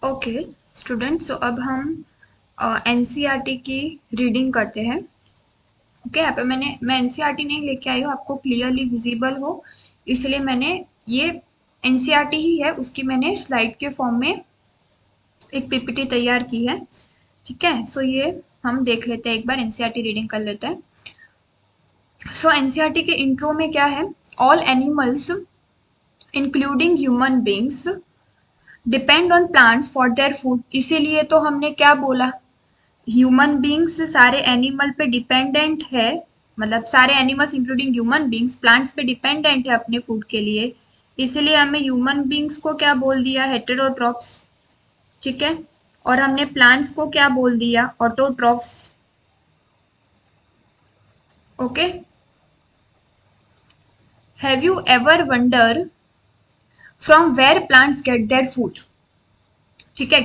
Okay students, तो अब हम एनसीईआरटी की रीडिंग करते हैं। ओके, यहाँ पे मैं एनसीईआरटी नहीं लेके आई हूँ, आपको क्लियरली विजिबल हो इसलिए मैंने ये एनसीईआरटी ही है, उसकी मैंने स्लाइड के फॉर्म में एक पीपीटी तैयार की है। ठीक है, सो ये हम देख लेते हैं, एक बार एनसीईआरटी रीडिंग कर लेते हैं। सो एनसीईआरटी के इंट्रो में क्या है? All animals including human beings depend on plants for their food. इसीलिए तो हमने क्या बोला, ह्यूमन बींग्स सारे एनिमल पे डिपेंडेंट है, मतलब सारे animals including human beings plants पे डिपेंडेंट है अपने फूड के लिए। इसलिए हमें ह्यूमन बींग्स को क्या बोल दिया? हेटेरोट्रॉप्स। ठीक है, और हमने प्लांट्स को क्या बोल दिया? Autotrophs. Okay, have you ever wonder from where plants get their food? ठीक है,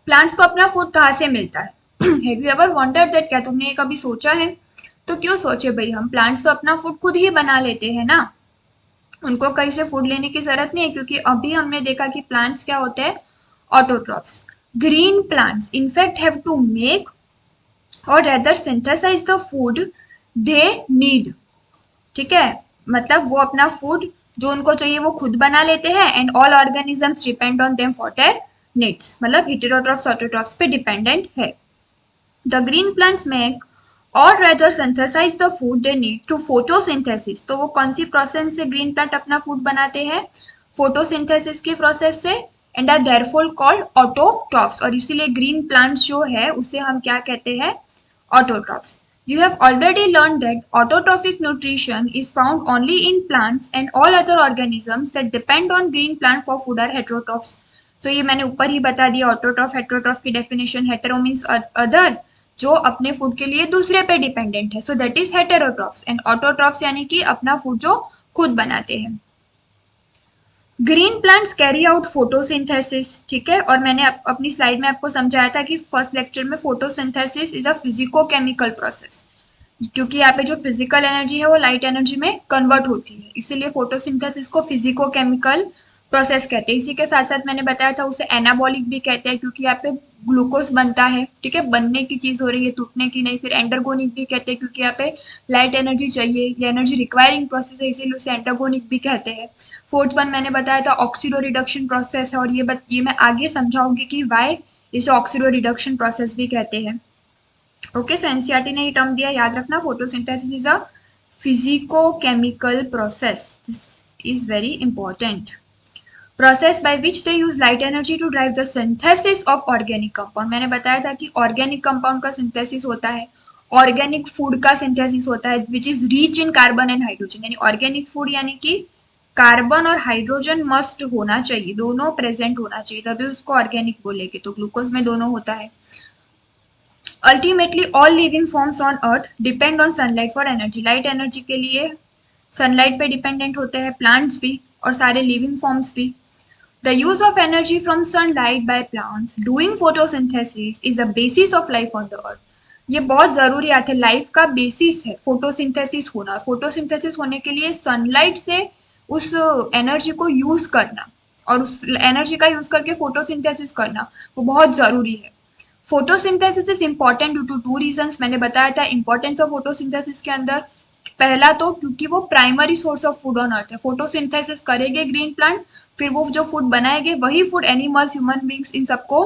प्लांट्स को अपना फूड कहाँ से मिलता है? Have you ever wondered that? क्या तुमने ये कभी सोचा है? तो क्यों सोचे भाई, हम प्लांट्स तो अपना फूड खुद ही बना लेते हैं ना, उनको कहीं से फूड लेने की जरूरत नहीं है, क्योंकि अभी हमने देखा कि प्लांट्स क्या होते हैं? Autotrophs. Green plants in fact have to make और rather synthesize the food they need. ठीक है, मतलब वो अपना फूड जो उनको चाहिए वो खुद बना लेते हैं, and all organisms depend on them for their needs, मतलब हेटेरोट्रॉफ्स ऑटोट्रॉफ्स पे डिपेंडेंट है। द ग्रीन प्लांट्स मेक और rather synthesize the food they need to photosynthesis। तो वो कौन सी प्रोसेस से ग्रीन प्लांट अपना फूड बनाते हैं? फोटोसिंथेसिस की प्रोसेस से, and are therefore called autotrophs. और इसीलिए ग्रीन प्लांट्स जो है उसे हम क्या कहते हैं? Autotrophs. You have already learned that autotrophic nutrition is found only in plants and all other organisms that depend on green plant for food are heterotrophs। So ये मैंने ऊपर ही बता दिया ऑटोट्रॉफ हेटेरोट्रॉफ की डेफिनेशन। हेटेरो मीन्स अदर, जो अपने food के लिए दूसरे पे डिपेंडेंट है, so that is heterotrophs. And autotrophs यानी कि अपना फूड जो खुद बनाते हैं। Green plants carry out photosynthesis. ठीक है, और मैंने अपनी स्लाइड में आपको समझाया था कि फर्स्ट लेक्चर में photosynthesis is a physico chemical process, क्योंकि यहाँ पे जो फिजिकल एनर्जी है वो लाइट एनर्जी में कन्वर्ट होती है, इसीलिए फोटोसिंथेसिस को फिजिको केमिकल प्रोसेस कहते हैं। इसी के साथ साथ मैंने बताया था उसे एनाबॉलिक भी कहते हैं, क्योंकि यहाँ पे ग्लूकोज बनता है। ठीक है, बनने की चीज हो रही है, टूटने की नहीं। फिर एंडरगोनिक भी कहते हैं, क्योंकि यहाँ पे लाइट एनर्जी चाहिए, ये एनर्जी रिक्वायरिंग प्रोसेस है, इसीलिए उसे एंटागोनिक भी कहते हैं। फोर्थ वन मैंने बताया था ऑक्सीडो रिडक्शन प्रोसेस है, और ये मैं आगे समझाऊंगी कि वाई इसे ऑक्सीडो रिडक्शन प्रोसेस भी कहते हैं। ओके, सो एनसीईआरटी ने ये टर्म दिया, याद रखना, photosynthesis is a physicochemical process। This is very important process by which they use light energy to drive the synthesis of organic compound। मैंने बताया था कि ऑर्गेनिक कंपाउंड का सिंथेसिस होता है, ऑर्गेनिक फूड का सिंथेसिस होता है, which is rich in carbon and hydrogen. यानी ऑर्गेनिक फूड यानी कि कार्बन और हाइड्रोजन मस्ट होना चाहिए, दोनों प्रेजेंट होना चाहिए, तभी उसको ऑर्गेनिक बोलेंगे। तो ग्लूकोज में दोनों होता है। Ultimately all living forms on earth depend on sunlight for energy. Light energy के लिए सनलाइट पे डिपेंडेंट होते हैं प्लांट्स भी, और सारे लिविंग फॉर्म्स भी। The use of energy from sunlight by plants doing photosynthesis is the basis of life on the earth। ये बहुत जरूरियात है, लाइफ का बेसिस है फोटोसिंथेसिस होना। फोटोसिंथेसिस होने के लिए सनलाइट से उस एनर्जी को यूज करना, और उस एनर्जी का यूज करके फोटोसिंथेसिस करना वो बहुत जरूरी है। Photosynthesis is important due to two reasons. मैंने बताया था इंपॉर्टेंस ऑफ फोटोसिंथेसिस के अंदर, पहला तो क्योंकि वो primary source of food on earth है। फोटोसिंथेसिस करेंगे ग्रीन प्लांट, फिर वो जो फूड बनाएंगे वही फूड एनिमल्स, ह्यूमन बींग्स, इन सबको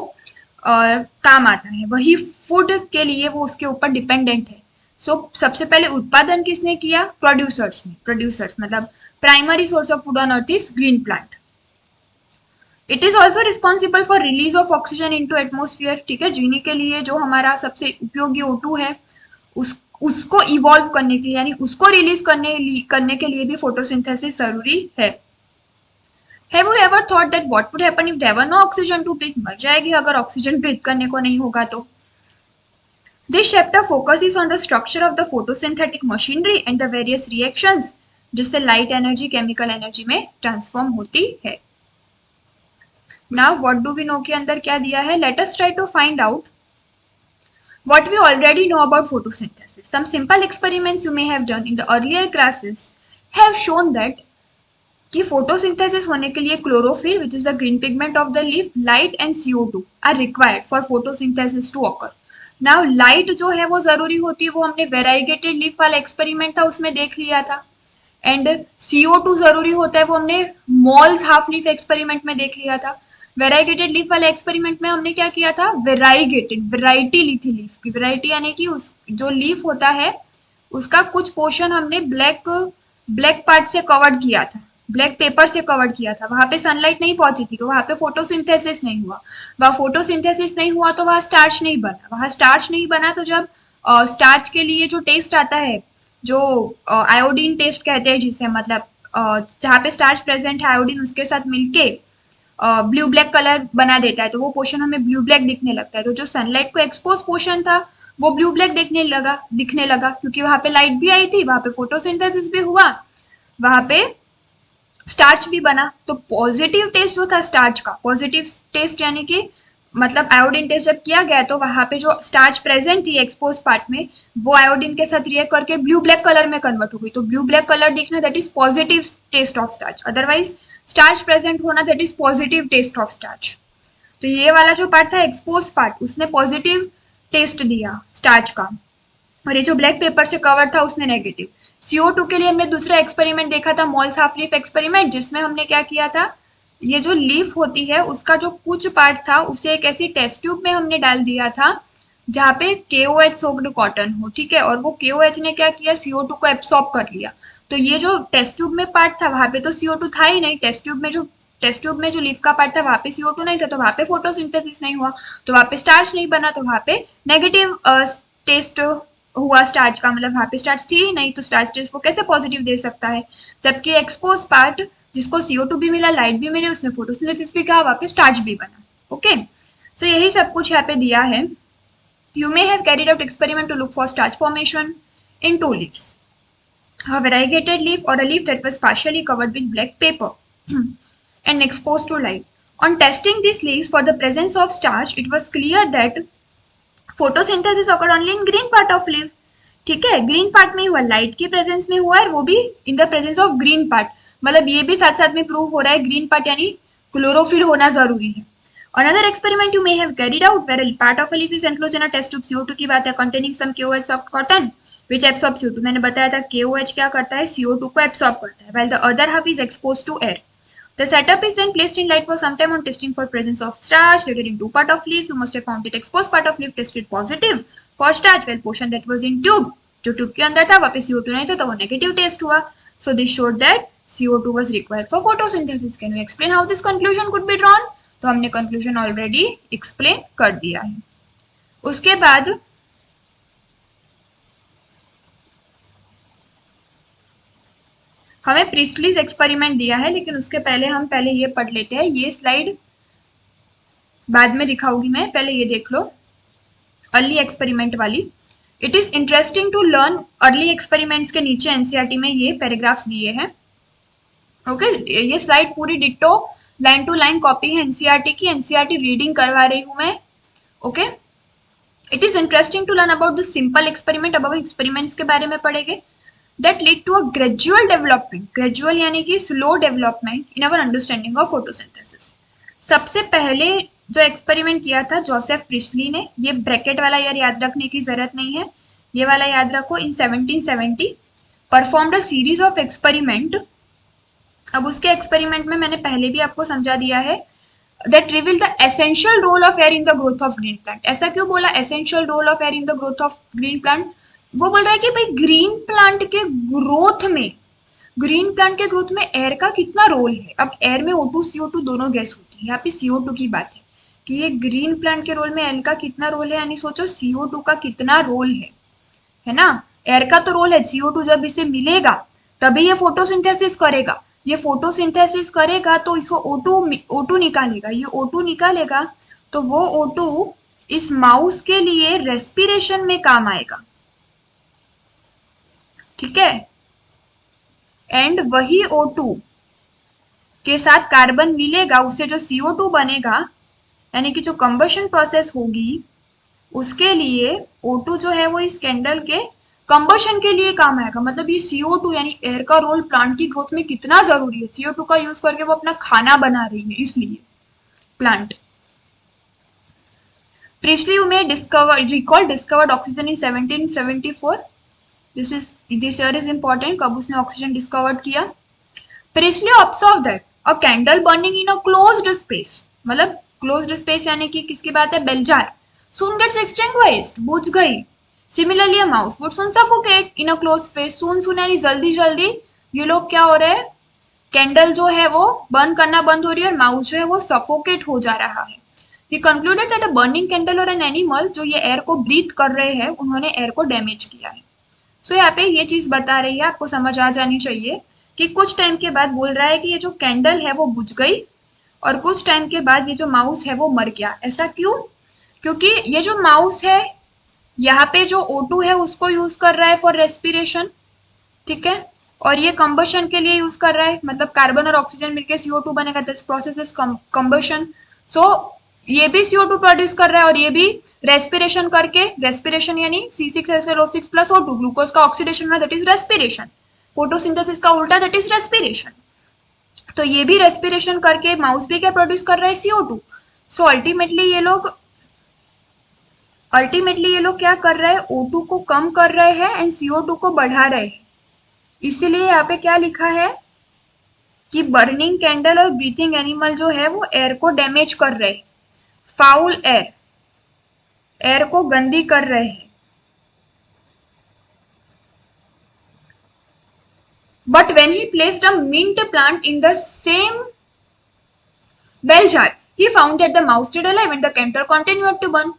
काम आता है, वही फूड के लिए वो उसके ऊपर डिपेंडेंट है। सो सबसे पहले उत्पादन किसने किया? प्रोड्यूसर्स ने। प्रोड्यूसर्स मतलब primary source of food on earth is green plant. It is also responsible for release of oxygen into atmosphere. ठीक है, जीने के लिए जो हमारा सबसे उपयोगी O2 है, उसको इवॉल्व करने के लिए, यानी उसको रिलीज करने के लिए भी फोटोसिंथेसिस जरूरी है। Have you ever thought that what would happen if there were no oxygen to breathe? मर जाएगी अगर ऑक्सीजन ब्रीथ करने को नहीं होगा तो। This chapter focuses on the structure of the photosynthetic machinery and the various reactions जिससे light energy chemical energy में ट्रांसफॉर्म होती है। Now what do we know के अंदर क्या दिया है? Let us try to find out what we already know about photosynthesis. Some simple experiments you may have done in the earlier classes have shown that कि photosynthesis होने के लिए chlorophyll which is the green pigment of the leaf, light and CO2 are required for photosynthesis to occur. Now light जो है वो जरूरी होती है, वो हमने वेराइगेटेड लीफ वाला एक्सपेरिमेंट था उसमें देख लिया था। एंड CO2 जरूरी होता है, वो हमने मॉल्स हाफ लीफ एक्सपेरिमेंट में देख लिया था। वेराइगेटेड लीफ वाले एक्सपेरिमेंट में हमने क्या किया था, वेराइगेटेड वैरायटी ली थी लीफ की। वैरायटी यानी कि उस जो लीफ होता है उसका कुछ पोर्शन हमने ब्लैक ब्लैक पार्ट से कवर्ड किया था, ब्लैक पेपर से कवर्ड किया था। वहां पे सनलाइट नहीं पहुंची थी तो वहां पे फोटोसिंथेसिस नहीं हुआ। वहां फोटोसिंथेसिस नहीं हुआ तो वहां स्टार्च नहीं बना। वहां स्टार्च नहीं बना तो जब स्टार्च के लिए जो टेस्ट आता है, जो आयोडीन टेस्ट कहते हैं जिसे, मतलब जहाँ पे स्टार्च प्रेजेंट है आयोडीन उसके साथ मिलके ब्लू ब्लैक कलर बना देता है, तो वो पोर्शन हमें ब्लू ब्लैक दिखने लगता है। तो जो सनलाइट को एक्सपोज पोर्शन था वो ब्लू ब्लैक दिखने लगा क्योंकि वहां पे लाइट भी आई थी, वहां पे फोटोसिंथेसिस भी हुआ, वहां पे स्टार्च भी बना। तो पॉजिटिव टेस्ट जो था स्टार्च का, पॉजिटिव टेस्ट यानी कि मतलब आयोडीन टेस्ट जब किया गया तो वहां पे जो स्टार्च प्रेजेंट थी एक्सपोज पार्ट में, वो आयोडीन के साथ रिएक्ट करके ब्लू ब्लैक कलर में कन्वर्ट हो गई। तो ब्लू ब्लैक कलर दिखना that is positive test of starch. Otherwise starch present होना that is positive test of starch. तो ये वाला जो पार्ट था एक्सपोज पार्ट, उसने पॉजिटिव टेस्ट दिया स्टार्च का, और ये जो ब्लैक पेपर से कवर था उसने नेगेटिव। CO2 के लिए हमने दूसरा एक्सपेरिमेंट देखा था, मॉल्स हाफ लीफ एक्सपेरिमेंट, जिसमें हमने क्या किया था, ये जो लीफ होती है उसका जो कुछ पार्ट था उसे एक ऐसी टेस्ट ट्यूब में हमने डाल दिया था जहाँ पे KOH सोक्ड कॉटन हो, ठीक है, और वो KOH ने क्या किया, CO2 को एब्सॉर्ब कर लिया। तो ये जो टेस्ट ट्यूब में पार्ट था वहां पे तो CO2 था ही नहीं, टेस्ट ट्यूब में जो लीफ का पार्ट था वहां पे CO2 नहीं था, तो वहां पे फोटोसिंथेसिस नहीं हुआ, तो वहां पे स्टार्च नहीं बना, तो वहां पे नेगेटिव टेस्ट हुआ स्टार्च का, मतलब वहां पे स्टार्च थी ही नहीं, तो स्टार्च टेस्ट को कैसे पॉजिटिव दे सकता है। जबकि एक्सपोज पार्ट जिसको CO2 भी मिला, लाइट भी मिली, उसने फोटोसिंथेसिस भी कहा, वहां पे स्टार्च भी बना। ओके, सो यही सब कुछ यहाँ पे दिया है। You may have carried out experiment to look for starch formation in two leaves. A variegated leaf or a leaf that was partially covered with black paper and exposed to light. On testing these leaves for the presence of starch, it was clear that photosynthesis occurred only in green part of leaf. ठीक है, green part में हुआ, light की presence में हुआ है, वो भी in the presence of green part. मतलब ये भी साथ साथ में प्रूव हो रहा है ग्रीन पार्ट यानी क्लोरोफिल होना जरूरी है। Another experiment you may have carried out where a part of a leaf is enclosed in a test tube, CO2 की बात है, containing some KOH soft cotton which absorbs CO2। मैंने बताया था KOH क्या करता है, CO2 को absorb करता है, while the other half is exposed to air. The setup is then placed in light for some time on testing for presence of starch. Later in two part of leaf, you must have found it exposed part of leaf tested positive for starch, while portion that was in tube, जो tube के अंदर था वहाँ पे CO2 नहीं था तो वो नेगेटिव टेस्ट हुआ। So this showed that CO2 was required for photosynthesis. Can you explain how this conclusion could be drawn? तो हमने कंक्लूजन ऑलरेडी एक्सप्लेन कर दिया है। उसके बाद हमें प्रिस्टलीज एक्सपेरिमेंट दिया है, लेकिन उसके पहले हम पहले ये पढ़ लेते हैं। ये स्लाइड बाद में दिखाऊंगी मैं, पहले ये देख लो अर्ली एक्सपेरिमेंट वाली। It is interesting to learn early experiments के नीचे एनसीईआरटी में ये पैराग्राफ्स दिए हैं। ओके, ये स्लाइड पूरी ditto line to line copy है एनसीईआरटी की, एनसीईआरटी रीडिंग करवा रही हूं मैं। Okay, it is interesting to learn about the simple experiment. अब हम एक्सपेरिमेंट्स के बारे में पढ़ेंगे that lead to a gradual development, gradual यानी कि slow development in our understanding of photosynthesis. सबसे पहले जो एक्सपेरिमेंट किया था जोसेफ प्रिस्टली ने, ये ब्रैकेट वाला यार याद रखने की जरूरत नहीं है, ये वाला याद रखो। इन 1770 performed a series of experiment. अब उसके एक्सपेरिमेंट में मैंने पहले भी आपको समझा दिया है that reveal the essential role of air in the growth of green plant. ऐसा क्यों बोला essential role of air in the growth of green plant? वो बोल रहा है कि भाई ग्रीन प्लांट के ग्रोथ में एयर का कितना रोल है। अब एयर में O2 CO2 दोनों गैस होती है, यहाँ पे CO2 की बात है कि ये ग्रीन प्लांट के रोल में एयर का कितना रोल है, यानी सोचो CO2 का कितना रोल है ना। एयर का तो रोल है, CO2 जब इसे मिलेगा तभी ये फोटोसिंथेसिस करेगा, ये फोटोसिंथेसिस करेगा तो इसको O2 निकालेगा, ये O2 निकालेगा तो वो O2 इस माउस के लिए रेस्पिरेशन में काम आएगा, ठीक है। एंड वही O2 के साथ कार्बन मिलेगा, उससे जो CO2 बनेगा यानी कि जो कंबशन प्रोसेस होगी उसके लिए O2 जो है वो इस कैंडल के कंबशन के लिए काम आएगा। मतलब ये CO2 यानी एयर का रोल प्लांट की ग्रोथ में कितना जरूरी है। CO2 का यूज करके वो अपना खाना बना रही है, इसलिए plant. Priestley may discovered oxygen in 1774. This year is important. कब उसने ऑक्सीजन डिस्कवर्ड किया? Priestley observed that a candle burning in a closed space, मतलब closed space यानी कि किसकी बात है? बेलजार, soon gets extinguished, बुझ गई। Similarly, a mouse would soon suffocate in a closed space. soon यानी जल्दी जल्दी ये लोग क्या हो रहे हैं? कैंडल जो है वो बर्न करना बंद हो रही है और माउस जो है वो सफोकेट हो जा रहा है। He concluded that a burning candle or an animal जो ये एयर को ब्रीथ कर रहे हैं उन्होंने एयर को डैमेज किया है। सो यहाँ पे ये चीज बता रही है, आपको समझ आ जानी चाहिए कि कुछ टाइम के बाद बोल रहा है कि ये जो कैंडल है वो बुझ गई और कुछ टाइम के बाद ये जो माउस है वो मर गया। ऐसा क्यों? क्योंकि ये जो माउस है यहाँ पे जो O2 है उसको यूज कर रहा है फॉर रेस्पिरेशन, ठीक है, और ये कंबशन के लिए यूज कर रहा है, मतलब कार्बन और ऑक्सीजन मिलकर CO2 बनेगा, दिस प्रोसेस इज कंबशन। सो ये भी CO2 प्रोड्यूस कर रहा है और ये भी रेस्पिरेशन करके, रेस्पिरेशन यानी C6H12O6 प्लस O2, ग्लूकोज का ऑक्सीडेशन है दैट इज रेस्पिरेशन, फोटोसिंथेसिस का उल्टा दैट इज रेस्पिरेशन। तो ये भी रेस्पिरेशन करके माउस भी क्या प्रोड्यूस कर रहा है? CO2। सो अल्टीमेटली ये लोग क्या कर रहे हैं? O2 को कम कर रहे हैं एंड CO2 को बढ़ा रहे हैं। इसीलिए यहाँ पे क्या लिखा है कि बर्निंग कैंडल और ब्रीथिंग एनिमल जो है वो एयर को डैमेज कर रहे हैं, फाउल एयर को गंदी कर रहे हैं। But when he placed a mint plant in the same bell jar, he found that the mouse stayed alive and the candle continued to burn.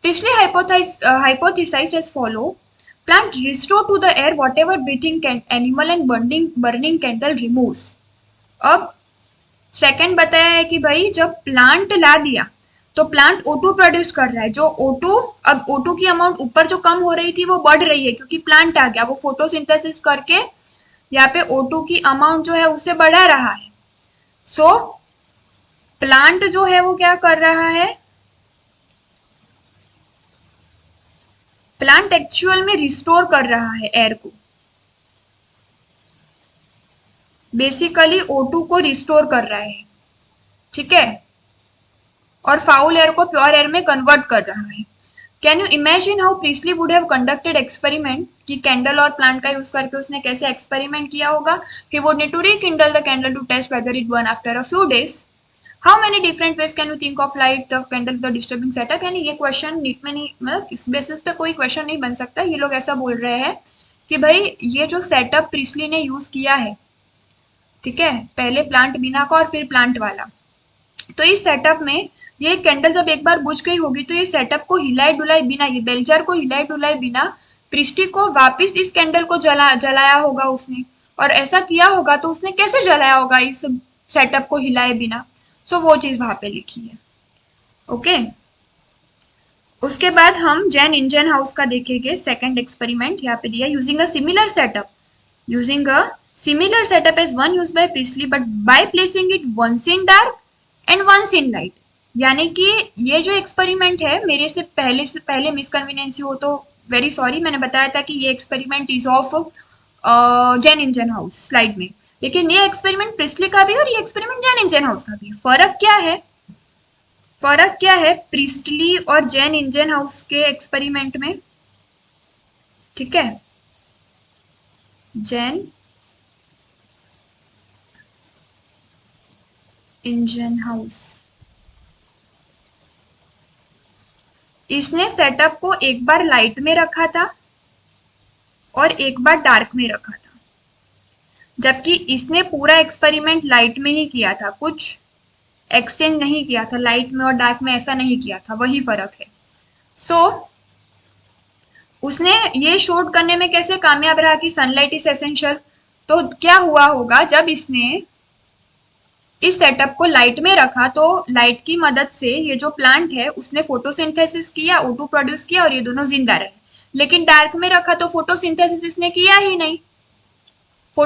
Priestley hypothesized as follow: plant restore to the air whatever breathing animal and burning candle removes. अब second बताया है कि भाई जब plant ला दिया तो plant O2 produce कर रहा है, जो O2 अब O2 की अमाउंट ऊपर जो कम हो रही थी वो बढ़ रही है क्योंकि प्लांट आ गया, वो फोटोसिंथेसिस करके यहाँ पे O2 की अमाउंट जो है उसे बढ़ा रहा है। सो प्लांट जो है वो क्या कर रहा है? प्लांट एक्चुअल में रिस्टोर कर रहा है एयर को, बेसिकली O2 को रिस्टोर कर रहा है, ठीक है, और फाउल एयर को प्योर एयर में कन्वर्ट कर रहा है। Can you imagine how Priestley would have conducted experiment, कि कैंडल और प्लांट का यूज करके उसने कैसे एक्सपेरिमेंट किया होगा। कि would need to rekindle the candle to test whether it burn after a few days. How many different ways can you think of light the candle the disturbing setup. यानी ये question NEET में नहीं, मतलब इस basis पे कोई question नहीं बन सकता। ये लोग ऐसा बोल रहे हैं कि भाई ये जो सेटअप प्रीस्टली ने यूज किया है, ठीक है, पहले प्लांट बिना का और फिर प्लांट वाला, तो इस सेटअप में ये कैंडल जब एक बार बुझ गई होगी तो ये सेटअप को हिलाए डुलाए बिना, ये बेलजार को हिलाए डुलाए बिना प्रिस्टी को वापस इस कैंडल को जलाया होगा उसने। और ऐसा किया होगा तो उसने कैसे जलाया होगा इस सेटअप को हिलाए बिना। सो वो चीज वहां पे लिखी है। ओके, उसके बाद हम जैन इंजन हाउस का देखेंगे। सेकंड एक्सपेरिमेंट यहाँ पे दिया, using a similar setup as one used by Priestley but by placing it once in dark and once in light. यानी कि ये जो एक्सपेरिमेंट है, मेरे से पहले मिसकन्वीनियंस हो तो वेरी सॉरी, मैंने बताया था कि ये experiment is of Jain engine house slide में, लेकिन ये एक्सपेरिमेंट प्रिस्टली का भी और ये एक्सपेरिमेंट जैन इंजन हाउस का भी। फर्क क्या है प्रिस्टली और जैन इंजन हाउस के एक्सपेरिमेंट में, ठीक है, जैन इंजन हाउस इसने सेटअप को एक बार लाइट में रखा था और एक बार डार्क में रखा था, जबकि इसने पूरा एक्सपेरिमेंट लाइट में ही किया था, कुछ एक्सचेंज नहीं किया था, लाइट में और डार्क में ऐसा नहीं किया था, वही फर्क है। सो उसने ये शोड करने में कैसे कामयाब रहा कि सनलाइट इज एसेंशियल। तो क्या हुआ होगा, जब इसने इस सेटअप को लाइट में रखा तो लाइट की मदद से ये जो प्लांट है उसने फोटोसिंथेसिस किया, O2 प्रोड्यूस किया और ये दोनों जिंदा रहे। लेकिन डार्क में रखा तो फोटोसिंथेसिस इसने किया ही नहीं, तो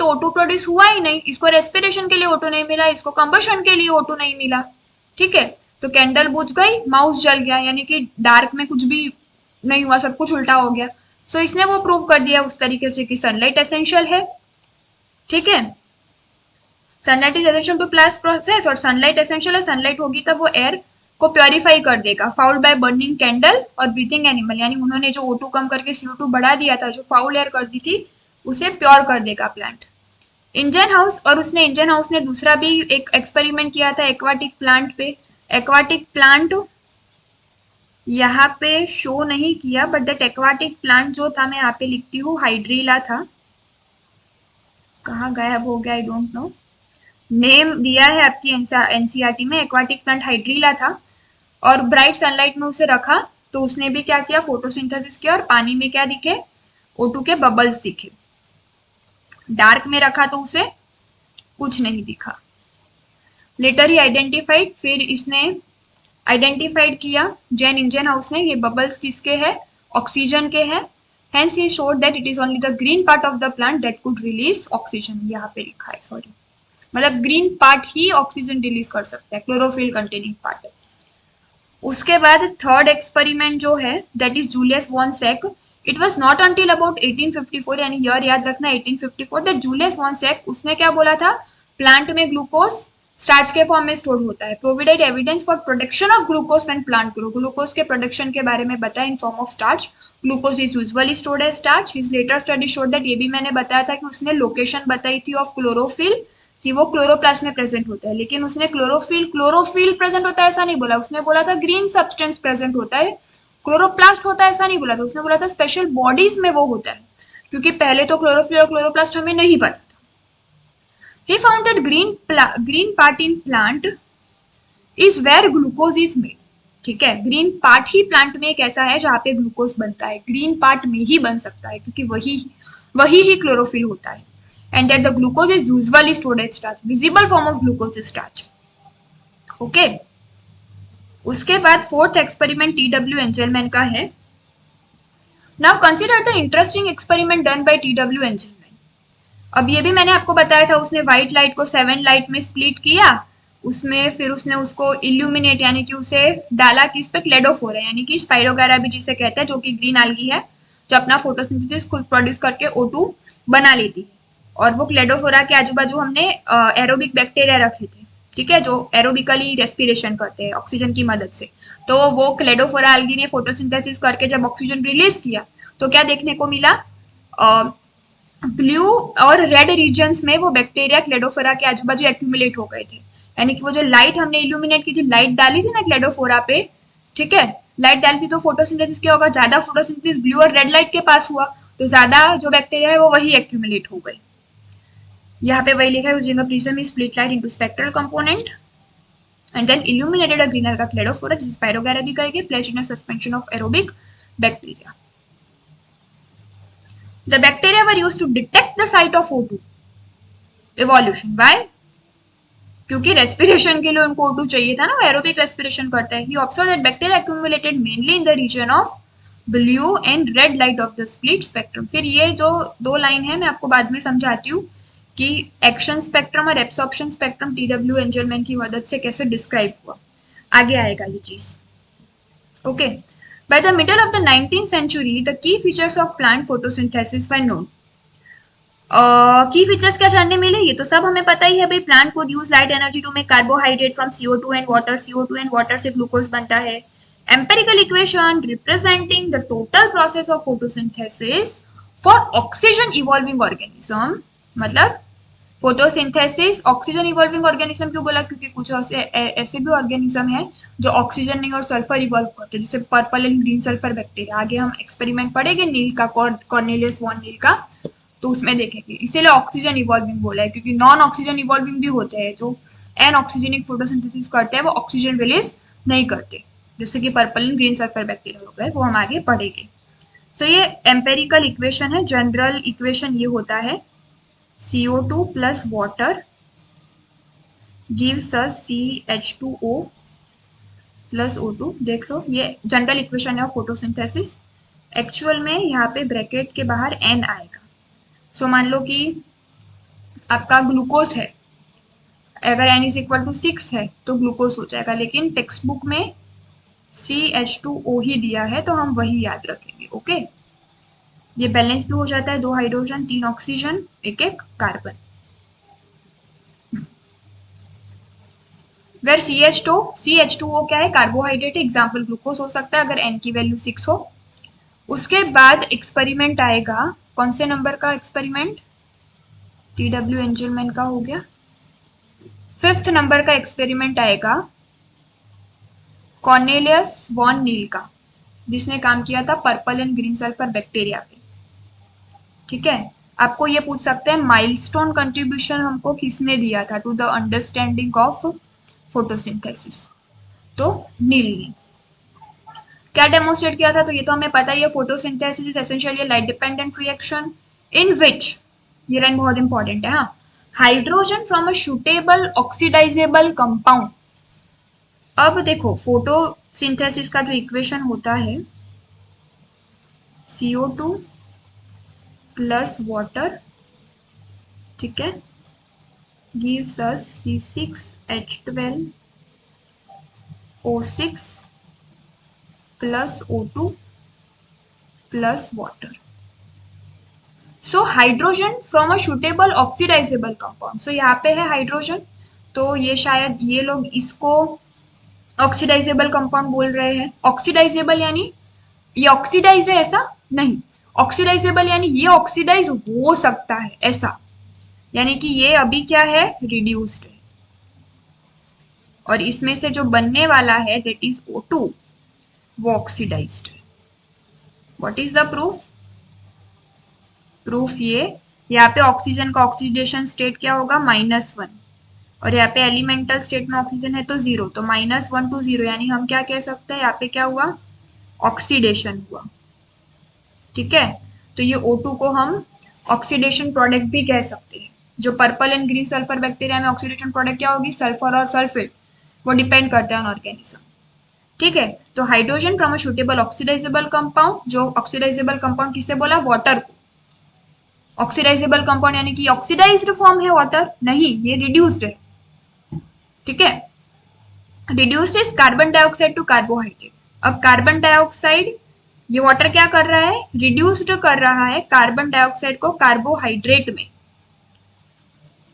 O2 प्रोड्यूस हुआ ही नहीं। इसको रेस्पिरेशन के लिए O2 नहीं मिला, इसको कंबशन के लिए O2 नहीं मिला, ठीक है। तो कैंडल बुझ गई, माउस जल गया, यानी कि डार्क में कुछ भी नहीं हुआ, सब कुछ उल्टा हो गया। सो इसने वो प्रूव कर दिया उस तरीके से कि सनलाइट एसेंशियल है। ठीक है, sunlight is essential to plant process, और सनलाइट एसेंशियल है, सनलाइट होगी तब वो एयर को प्योरीफाई कर देगा। फाउल्ड बाय बर्निंग कैंडल और ब्रीथिंग एनिमल, यानी उन्होंने जो O2 कम करके CO2 बढ़ा दिया था, जो फाउल एयर कर दी थी, उसे प्योर कर देगा प्लांट। इंजन हाउस, और उसने इंजन हाउस ने दूसरा भी एक एक्सपेरिमेंट किया था एक्वाटिक प्लांट पे। एक्वाटिक प्लांट यहाँ पे शो नहीं किया, बट दैट एक्वाटिक प्लांट जो था, मैं यहाँ पे लिखती हूँ, हाइड्रीला था। कहाँ गायब हो गया, आई डोंट नो। नेम दिया है आपकी एनसीईआरटी में, एक्वाटिक प्लांट हाइड्रीला था, और ब्राइट सनलाइट में उसे रखा तो उसने भी क्या किया, फोटोसिंथेसिस किया, और पानी में क्या दिखे, O2 के बबल्स दिखे। डार्क में रखा तो उसे कुछ नहीं दिखा। लेटर ही आइडेंटिफाइड, फिर इसने आइडेंटिफाइड किया जैन इंजन हाउस ने, ये बबल्स किसके हैं, ऑक्सीजन के हैं। Hence he showed that it is only the green part of the plant that could release oxygen, यहाँ पे लिखा है, सॉरी, मतलब ग्रीन पार्ट ही ऑक्सीजन रिलीज कर सकता है, क्लोरोफिल कंटेनिंग पार्ट है। उसके बाद थर्ड एक्सपेरिमेंट जो है, that is Julius von Sachs. It was not until about 1854, यानी ईयर याद रखना 1854, दैट जूलियस वॉन सैक, उसने क्या बोला था, प्लांट में ग्लूकोज स्टार्च के फॉर्म में स्टोर होता है। Provided evidence for production of glucose and plant grow, glucose के प्रोडक्शन के बारे में बताया in form of starch. Glucose is usually stored as starch. His later study showed that, ये भी मैंने बताया था कि उसने लोकेशन बताई थी ऑफ क्लोरोफिल, कि वो क्लोरोप्लास्ट में प्रेजेंट होता है, लेकिन उसने क्लोरोफिल प्रेजेंट होता है ऐसा नहीं बोला, उसने बोला था ग्रीन सब्सटेंस प्रेजेंट होता है, क्लोरोप्लास्ट होता है ऐसा नहीं बोला था, उसने बोला था स्पेशल बॉडीज में वो होता है, क्योंकि पहले तो क्लोरोफिल और क्लोरोप्लास्ट हमें नहीं पता था। He found that green part in plant is where glucose is made. ठीक है, ग्रीन पार्ट ही प्लांट में एक ऐसा है जहां पे ग्लूकोज बनता है, ग्रीन पार्ट में ही बन सकता है, क्योंकि वही ही क्लोरोफिल होता है। And that the glucose is usually stored as starch, visible form of glucose is starch. Okay, उसके बाद फोर्थ एक्सपेरिमेंट TW एंजेलमैन का है। Now consider the interesting experiment done by TW Engelmann. अब ये भी मैंने आपको बताया था, उसने व्हाइट लाइट को 7 लाइट में स्प्लिट किया, उसमें फिर उसने उसको इल्यूमिनेट, यानी कि उसे डाला किस पे, क्लेडोफोरा, यानी कि स्पाइरोगारा भी जिसे कहते हैं, जो कि ग्रीन algae है, जो अपना फोटोसिंथेसिस खुद प्रोड्यूस करके O2 बना लेती है। और वो क्लेडोफोरा के आजू बाजू हमने एरोबिक बैक्टीरिया रखे थे, ठीक है, जो एरोबिकली रेस्पिरेशन करते हैं ऑक्सीजन की मदद से। तो वो क्लेडोफोरा algae ने फोटोसिंथेसिस करके जब ऑक्सीजन रिलीज किया, तो क्या देखने को मिला, ब्लू और रेड रीजन्स में वो बैक्टीरिया क्लेडोफोरा के आजू बाजू एक्यूमुलेट हो गए थे, यानी कि वो जो लाइट हमने इल्यूमिनेट की थी, लाइट डाली थी ना क्लेडोफोरा पे, ठीक है, लाइट डाली थी तो फोटोसिंथेसिस क्या होगा, ज्यादा फोटोसिंथेसिस ब्लू और रेड लाइट के पास हुआ, तो ज्यादा जो बैक्टीरिया है वो वही एक्यूमुलेट हो गई। यहाँ पे वही लिखा है, using a prism we split light into spectral component and then illuminated a green alga Cladophora, जिसे स्पाइरोगारा भी कहेंगे, placed in a suspension of aerobic bacteria. The bacteria were used to detect the site of O2 evolution. Why? क्योंकि respiration के लिए उनको O2 चाहिए था ना, वो एरोबिक रेस्पिरेशन करता है। He observed that bacteria accumulated mainly in the region of blue and red light of the split spectrum. फिर ये जो दो लाइन है मैं आपको बाद में समझाती हूँ कि एक्शन स्पेक्ट्रम और एब्सॉर्प्शन स्पेक्ट्रम TW एंजेलमैन की मदद से कैसे डिस्क्राइब हुआ, आगे आएगा ये चीज। Okay, By the middle of the 19th century, the key features of plant photosynthesis were known. की फीचर्स क्या जानने मिले, ये तो सब हमें पता ही है भाई। Plant could use light energy to make carbohydrate from CO2 and water, CO2 and water से ग्लूकोज बनता है। Empirical equation representing the total process of photosynthesis for oxygen evolving organism, मतलब फोटोसिंथेसिस ऑक्सीजन इवॉल्विंग ऑर्गेनिज्म क्यों बोला, क्योंकि कुछ ऐसे भी ऑर्गेनिज्म है जो ऑक्सीजन नहीं और सल्फर इवॉल्व करते हैं, जैसे purple and green sulphur bacteria. आगे हम एक्सपेरिमेंट पढ़ेंगे नील का, कॉर्नेलियस वॉन नील का, तो उसमें देखेंगे। इसीलिए ऑक्सीजन इवॉल्विंग बोला है, क्योंकि नॉन ऑक्सीजन इवॉल्विंग भी होते हैं जो एन ऑक्सीजनिक फोटोसिंथेसिस करते हैं, वो ऑक्सीजन रिलीज नहीं करते, जैसे कि purple and green sulphur bacteria हो गए, वो हम आगे पढ़ेंगे। सो ये एम्पेरिकल इक्वेशन है। जनरल इक्वेशन ये होता है CO2 plus water gives us CH2O plus O2। देख लो, ये जनरल इक्वेशन है फोटोसिंथेसिस। एक्चुअल में यहाँ पे ब्रैकेट के बाहर N आएगा। सो मान लो कि आपका ग्लूकोज है, अगर N इज इक्वल टू 6 है तो ग्लूकोज हो जाएगा, लेकिन टेक्स्ट बुक में CH2O ही दिया है तो हम वही याद रखेंगे। ओके, ये बैलेंस भी हो जाता है, 2 hydrogen 3 oxygen 1 carbon. Where CH2O क्या है, कार्बोहाइड्रेट, एग्जाम्पल ग्लूकोज हो सकता है अगर N की वैल्यू 6 हो। उसके बाद एक्सपेरिमेंट आएगा, कौन से नंबर का एक्सपेरिमेंट, TW एंजलमैन का हो गया। 5th नंबर का एक्सपेरिमेंट आएगा कॉर्नेलियस वॉन नील का, जिसने काम किया था purple and green sulphur bacteria पे। ठीक है, आपको ये पूछ सकते हैं माइलस्टोन कंट्रीब्यूशन हमको किसने दिया था to the understanding of photosynthesis, तो नील ने। क्या डेमोन्स्ट्रेट किया था, तो ये तो हमें पता ही है, photosynthesis is essentially light dependent reaction in which, ये लाइन बहुत इंपॉर्टेंट है, हाँ, hydrogen from a suitable oxidizable compound. अब देखो फोटोसिंथेसिस का जो इक्वेशन होता है CO2 प्लस वाटर, ठीक है, gives us C6H12O6 plus O2 plus water. So hydrogen from a suitable oxidizable compound. So यहाँ पे है हाइड्रोजन, तो ये शायद ये लोग इसको ऑक्सीडाइजेबल कंपाउंड बोल रहे हैं। ऑक्सीडाइजेबल यानी ये ऑक्सीडाइज है ऐसा नहीं, ऑक्सीडाइजेबल यानी ये ऑक्सीडाइज हो सकता है ऐसा, यानी कि ये अभी क्या है, रिड्यूस्ड है, और इसमें से जो बनने वाला है दैट इज O2, वो ऑक्सीडाइज्ड है। What is the proof, proof ये, यहाँ पे ऑक्सीजन का ऑक्सीडेशन स्टेट क्या होगा, -1, और यहाँ पे एलिमेंटल स्टेट में ऑक्सीजन है तो 0, तो -1 to 0, यानी हम क्या कह सकते हैं, यहाँ पे क्या हुआ, ऑक्सीडेशन हुआ। ठीक है, तो ये O2 को हम ऑक्सीडेशन प्रोडक्ट भी कह सकते हैं। जो purple and green sulphur bacteria में ऑक्सीडेशन प्रोडक्ट क्या होगी, सल्फर और सल्फेट, वो डिपेंड करता है ऑन ऑर्गेनिज्म। ठीक है, तो hydrogen from a suitable oxidizable compound, जो ऑक्सीडाइजेबल कंपाउंड किसे बोला, वाटर को। ऑक्सीडाइजेबल कंपाउंड यानी कि ऑक्सीडाइज्ड फॉर्म है वाटर, नहीं ये रिड्यूस्ड है। ठीक है, reduced is carbon dioxide to carbohydrate. अब कार्बन डाइऑक्साइड, ये वाटर क्या कर रहा है, रिड्यूस्ड कर रहा है कार्बन डाइऑक्साइड को कार्बोहाइड्रेट में।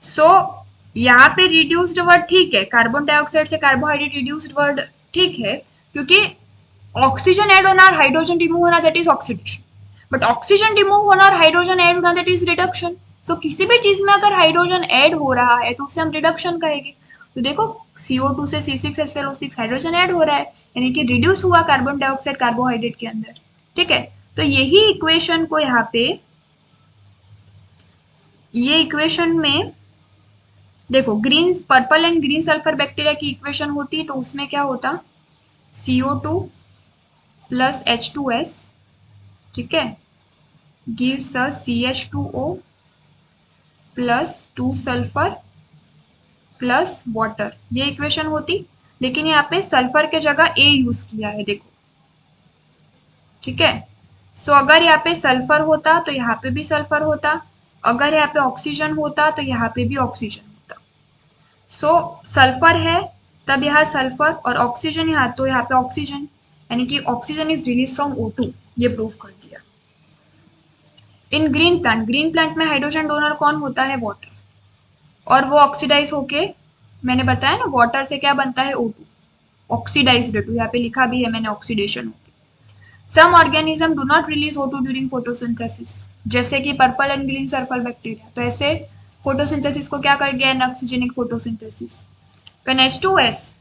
सो यहाँ पे रिड्यूस्ड वर्ड ठीक है, कार्बन डाइऑक्साइड से कार्बोहाइड्रेट रिड्यूस्ड वर्ड ठीक है, क्योंकि ऑक्सीजन ऐड होना और हाइड्रोजन रिमूव होना that is oxidation, but oxygen remove होना और हाइड्रोजन ऐड होना दैट इज रिडक्शन। सो किसी भी चीज में अगर हाइड्रोजन ऐड हो रहा है तो उसे हम रिडक्शन कहेंगे। तो देखो CO2 से C6H12O6 हाइड्रोजन ऐड हो रहा है, यानी कि रिड्यूस हुआ कार्बन डाइऑक्साइड कार्बोहाइड्रेट के अंदर। ठीक है, तो यही इक्वेशन को यहाँ पे, ये इक्वेशन में देखो, green purple and green sulphur bacteria की इक्वेशन होती तो उसमें क्या होता, CO2 प्लस H2S, ठीक है, gives us CH2O plus 2 sulphur plus water, ये इक्वेशन होती। लेकिन यहाँ पे सल्फर के जगह A यूज किया है, देखो। ठीक है, सो अगर यहाँ पे सल्फर होता तो यहाँ पे भी सल्फर होता, अगर यहाँ पे ऑक्सीजन होता तो यहाँ पे भी ऑक्सीजन होता। सो सल्फर है तब यहाँ सल्फर, और ऑक्सीजन यहाँ तो यहाँ पे ऑक्सीजन, यानी कि oxygen is release from O2, ये प्रूफ कर दिया। इन ग्रीन प्लांट, ग्रीन प्लांट में हाइड्रोजन डोनर कौन होता है, वाटर, और वो ऑक्सीडाइज होके, मैंने बताया ना वाटर से क्या बनता है, O2, ऑक्सीडाइज्ड O2, यहाँ पे लिखा भी है मैंने ऑक्सीडेशन होती। Some organism do not release O2 during photosynthesis, जैसे कि purple and green sulphur bacteria, तो ऐसे फोटोसिंथेसिस को क्या कर गया, anoxygenic photosynthesis. When H2S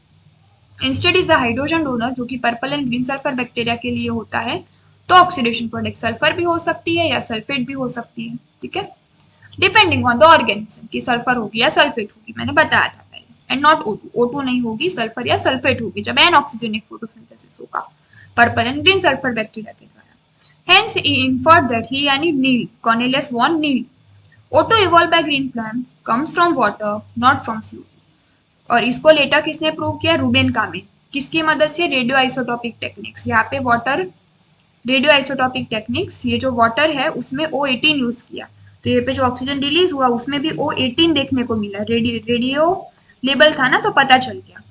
instead is the hydrogen donor, जो कि purple and green sulphur bacteria के लिए होता है, तो ऑक्सीडेशन प्रोडक्ट सल्फर भी हो सकती है या सल्फेट भी हो सकती है। ठीक है, डिपेंडिंग ऑन द ऑर्गेनिज्म कि सल्फर होगी या सल्फेट होगी, मैंने बताया था पहले, एंड नॉट O2 नहीं होगी, सल्फर या सल्फेट होगी जब एनऑक्सीजेनिक फोटोसिंथेसिस होगा purple and green sulphur bacteria के द्वारा। Hence he inferred that he यानी नील, Cornelius von Neal, O2 evolved by green plant comes from water not from CO2। और इसको लेटर किसने प्रूव किया, रूबेन कामेन, किसकी मदद से, रेडियो आइसोटोपिक टेक्निक्स। यहाँ पे वाटर, रेडियो आइसोटोपिक टेक्निक्स, ये जो वाटर है उसमें O18 यूज किया, तो ये पे जो ऑक्सीजन रिलीज हुआ उसमें भी O18 देखने को मिला, रेडियो लेबल था ना तो पता चल गया।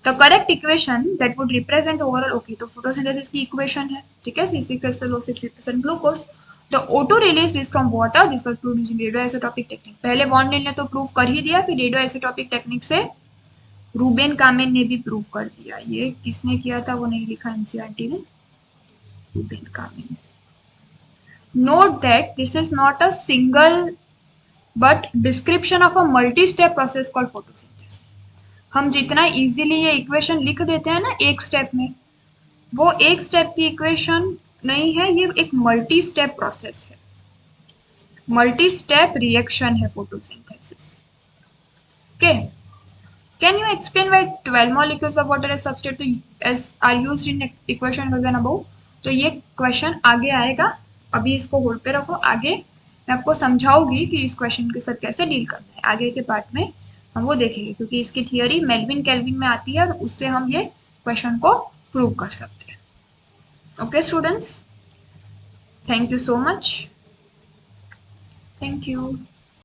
The correct equation that would represent overall, okay, तो फोटोसिंथेसिस की इक्वेशन है, ठीक है, C6H12O6 represent glucose, the O2 release is from water, this was proved using radioisotopic technique. पहले वॉन नील ने तो प्रूव कर ही दिया, फिर रेडियोआइसोटोपिक टेक्निक से रूबेन कामेन ने भी प्रूव कर दिया। ये किसने किया था वो नहीं लिखा एनसीईआरटी ने, Ruben Kamen. Note that this is not a single but description of a multi step process called photosynthesis. हम जितना इजीली ये इक्वेशन लिख देते हैं ना एक स्टेप में, वो एक स्टेप की इक्वेशन नहीं है, ये एक मल्टी स्टेप प्रोसेस है, मल्टी स्टेप रिएक्शन है photosynthesis. Okay, can you explain why 12 molecules of water as substrate as are used in equation given above? तो ये क्वेश्चन आगे आएगा, अभी इसको होल्ड पे रखो, आगे मैं आपको समझाऊंगी कि इस क्वेश्चन के साथ कैसे डील करना है। आगे के पार्ट में हम वो देखेंगे, क्योंकि इसकी थियरी मेल्विन केल्विन में आती है और उससे हम ये क्वेश्चन को प्रूव कर सकते हैं। Okay students, thank you so much, thank you.